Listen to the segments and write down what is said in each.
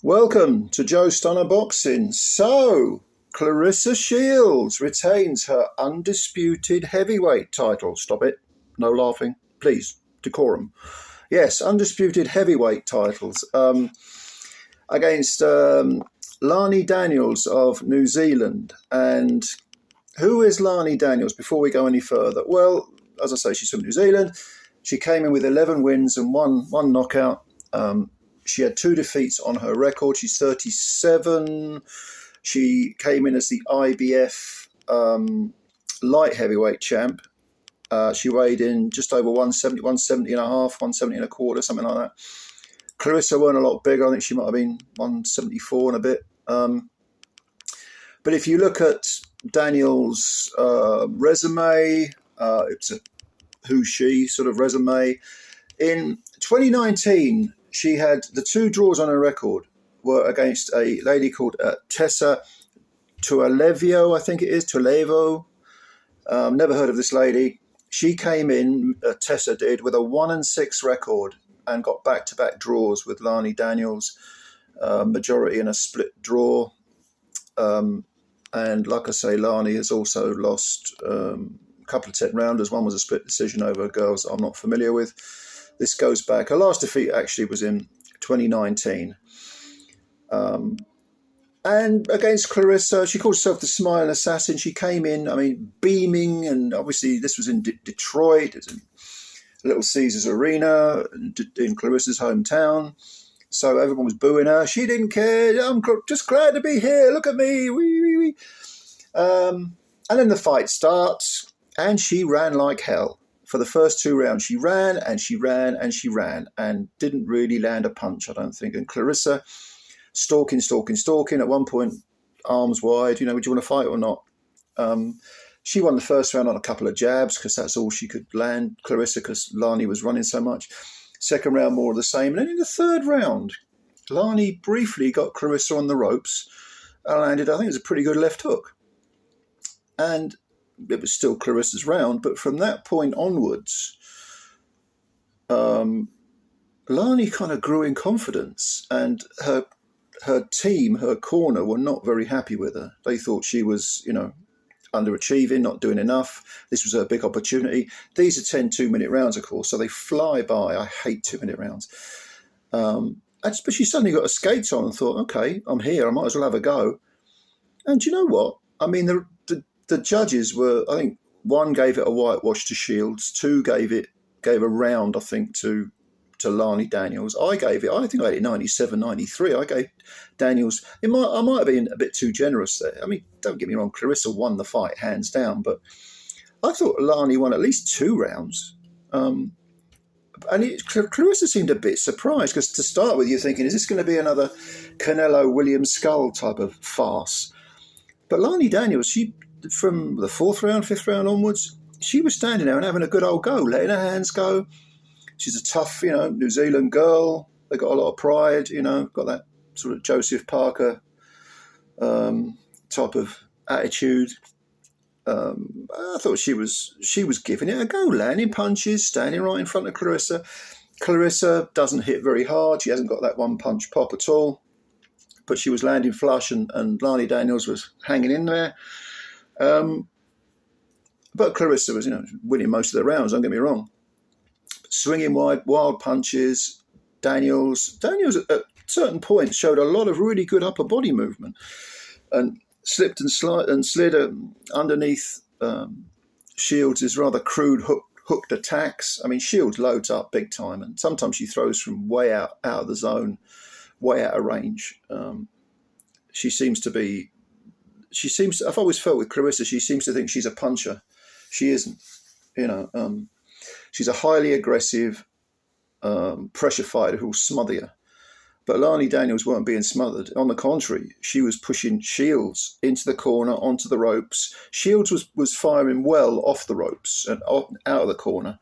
Welcome to Joe Stunner Boxing. So, Claressa Shields retains her undisputed heavyweight title. Stop it. No laughing. Please. Decorum. Yes, undisputed heavyweight titles against LANI Daniels of New Zealand. And who is LANI Daniels before we go any further? Well, as I say, she's from New Zealand. She came in with 11 wins and one knockout. She had 2 defeats on her record. She's 37. She came in as the IBF light heavyweight champ. She weighed in just over 170, 170 and a half, 170 and a quarter, something like that. Claressa weren't a lot bigger. I think she might have been 174 and a bit. But if you look at Daniel's resume, it's a who-she sort of resume. In 2019, she had the 2 draws on her record were against a lady called Tessa Tuilevio, I think it is, Tuilevo. Never heard of this lady. She came in, Tessa did, with a 1-6 record and got back-to-back draws with LANI Daniels, majority in a split draw. And like I say, LANI has also lost a couple of 10-rounders. One was a split decision over girls that I'm not familiar with. This goes back. Her last defeat actually was in 2019. And against Claressa, she called herself the Smiling Assassin. She came in, beaming, and obviously this was in Detroit. It was in Little Caesars Arena in Claressa's hometown. So everyone was booing her. She didn't care. I'm just glad to be here. Look at me. Wee, wee, wee. And then the fight starts, and she ran like hell. For the first 2 rounds, she ran and she ran and she ran and didn't really land a punch, I don't think. And Claressa, stalking. At one point, arms wide, would you want to fight or not? She won the first round on a couple of jabs because that's all she could land, Claressa, because LANI was running so much. Second round, more of the same. And then in the third round, LANI briefly got Claressa on the ropes and landed, I think it was a pretty good left hook. And it was still Claressa's round, but from that point onwards, LANI kind of grew in confidence, and her team, her corner, were not very happy with her. They thought she was, underachieving, not doing enough. This was her big opportunity. These are 10 2-minute rounds, of course, so they fly by. I hate 2-minute rounds. But she suddenly got her skates on and thought, okay, I'm here. I might as well have a go. And you know what? The judges were, I think, 1 gave it a whitewash to Shields, 2 gave a round, I think, to LANI Daniels. I think I had it 97, 93. I gave Daniels, I might have been a bit too generous there. Don't get me wrong, Claressa won the fight, hands down, but I thought LANI won at least 2 rounds. And Claressa seemed a bit surprised, because to start with, you're thinking, is this going to be another Canelo-Williams Skull type of farce? But LANI Daniels, she, from the 4th round, 5th round onwards, she was standing there and having a good old go, letting her hands go. She's a tough, New Zealand girl. They got a lot of pride, got that sort of Joseph Parker type of attitude. I thought she was giving it a go, landing punches, standing right in front of Claressa. Claressa doesn't hit very hard. She hasn't got that one-punch pop at all. But she was landing flush, and LANI Daniels was hanging in there. But Claressa was, winning most of the rounds, don't get me wrong. Swinging wide, wild punches. Daniels at certain points showed a lot of really good upper body movement and slipped and slid underneath Shields' rather crude hooked attacks. Shields loads up big time, and sometimes she throws from way out of the zone, way out of range. I've always felt with Claressa, she seems to think she's a puncher. She isn't, she's a highly aggressive pressure fighter who'll smother you. But LANI Daniels weren't being smothered. On the contrary, she was pushing Shields into the corner, onto the ropes. Shields was firing well off the ropes and out of the corner.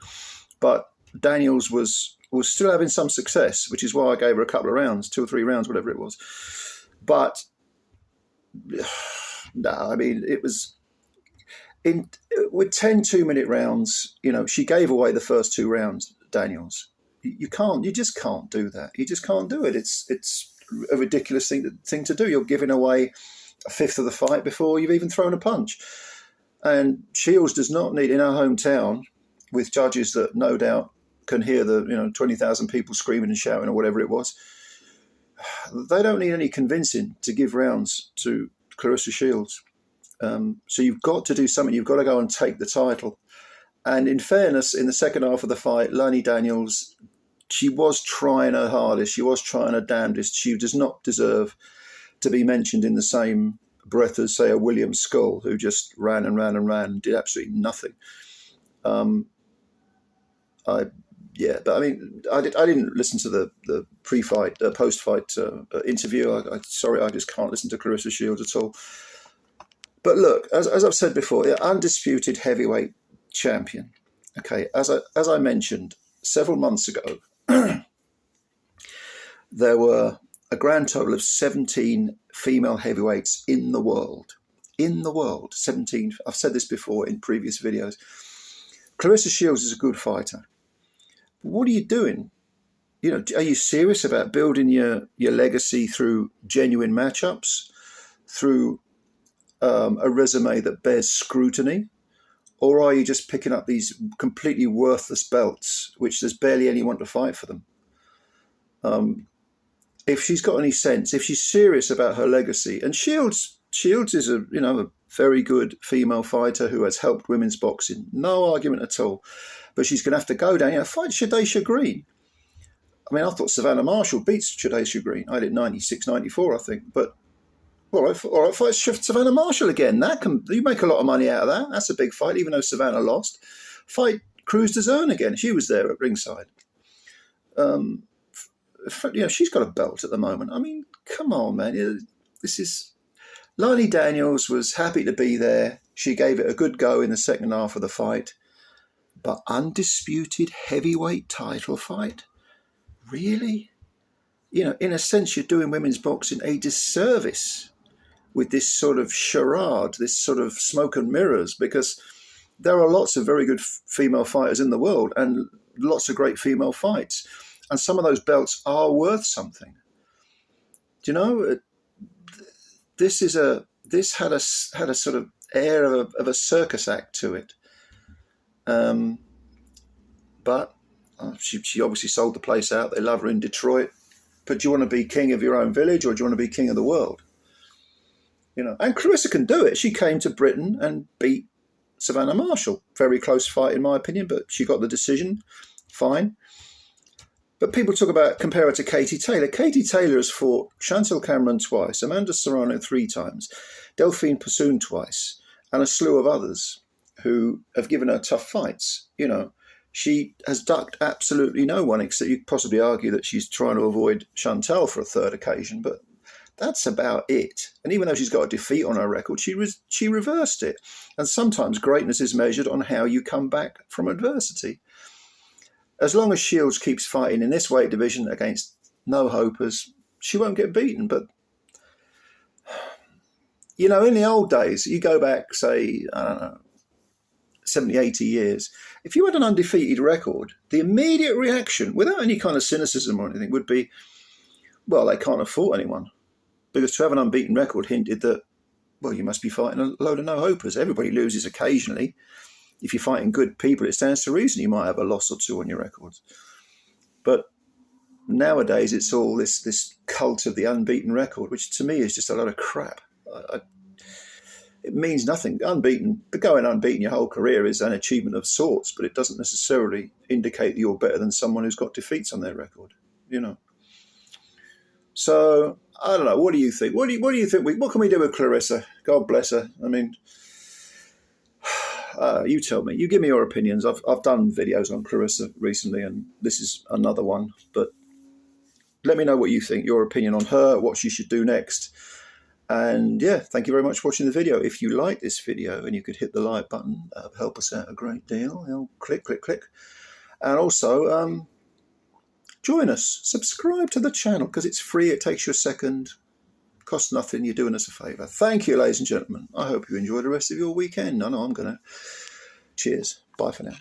But Daniels was still having some success, which is why I gave her a couple of rounds, 2 or 3 rounds, whatever it was. But no, it was with 10 2-minute rounds. She gave away the first 2 rounds, Daniels. You just can't do that. You just can't do it. It's a ridiculous thing to do. You're giving away a fifth of the fight before you've even thrown a punch. And Shields does not need, in our hometown, with judges that no doubt can hear the 20,000 people screaming and shouting or whatever it was, they don't need any convincing to give rounds to Claressa Shields. So you've got to do something. You've got to go and take the title. And in fairness, in the second half of the fight, LANI DANIELS, she was trying her hardest. She was trying her damnedest. She does not deserve to be mentioned in the same breath as, say, a William Skull, who just ran and ran and ran and did absolutely nothing. But I mean, I didn't listen to the pre-fight, post-fight interview. Sorry, I just can't listen to Claressa Shields at all. But look, as I've said before, the undisputed heavyweight champion. Okay, as I mentioned several months ago, there were a grand total of 17 female heavyweights in the world. In the world, 17. I've said this before in previous videos. Claressa Shields is a good fighter. What are you doing? Are you serious about building your legacy through genuine matchups, through a resume that bears scrutiny? Or are you just picking up these completely worthless belts, which there's barely anyone to fight for them? If she's got any sense, if she's serious about her legacy, and Shields is a very good female fighter who has helped women's boxing, no argument at all. But she's going to have to go down, fight Shadesha Green. I mean, I thought Savannah Marshall beats Shadesha Green. I did 96, 94, I think. But all right, fight Savannah Marshall again. You make a lot of money out of that. That's a big fight, even though Savannah lost. Fight Cruz DeZern again. She was there at ringside. She's got a belt at the moment. I mean, come on, man. This is... LANI DANIELS was happy to be there. She gave it a good go in the second half of the fight. But undisputed heavyweight title fight? Really? In a sense, you're doing women's boxing a disservice with this sort of charade, this sort of smoke and mirrors, because there are lots of very good female fighters in the world and lots of great female fights. And some of those belts are worth something. Do you know? This had a sort of air of a circus act to it. But she obviously sold the place out. They love her in Detroit. But do you want to be king of your own village, or do you want to be king of the world? And Claressa can do it. She came to Britain and beat Savannah Marshall. Very close fight, in my opinion, but she got the decision. Fine. But people compare her to Katie Taylor. Katie Taylor has fought Chantel Cameron twice, Amanda Serrano 3 times, Delphine Passoon twice, and a slew of others who have given her tough fights. She has ducked absolutely no one, except you could possibly argue that she's trying to avoid Chantel for a third occasion, but that's about it. And even though she's got a defeat on her record, she reversed it. And sometimes greatness is measured on how you come back from adversity. As long as Shields keeps fighting in this weight division against no-hopers, she won't get beaten. But, in the old days, you go back, say, I don't know, 70, 80 years, if you had an undefeated record, the immediate reaction, without any kind of cynicism or anything, would be, well, they can't have fought anyone. Because to have an unbeaten record hinted that, well, you must be fighting a load of no-hopers. Everybody loses occasionally. If you're fighting good people, it stands to reason you might have a loss or two on your records. But nowadays, it's all this cult of the unbeaten record, which to me is just a lot of crap. It means nothing. Going unbeaten your whole career is an achievement of sorts, but it doesn't necessarily indicate that you're better than someone who's got defeats on their record. So I don't know. What do you think? What do you think? What can we do with Claressa? God bless her. I mean. You tell me. You give me your opinions. I've done videos on Claressa recently, and this is another one. But let me know what you think, your opinion on her, what she should do next. And yeah, thank you very much for watching the video. If you like this video and you could hit the like button, that would help us out a great deal. Click, click, click. And also, join us. Subscribe to the channel because it's free. It takes you a second. Costs nothing. You're doing us a favour. Thank you, ladies and gentlemen. I hope you enjoy the rest of your weekend. I know I'm going to. Cheers. Bye for now.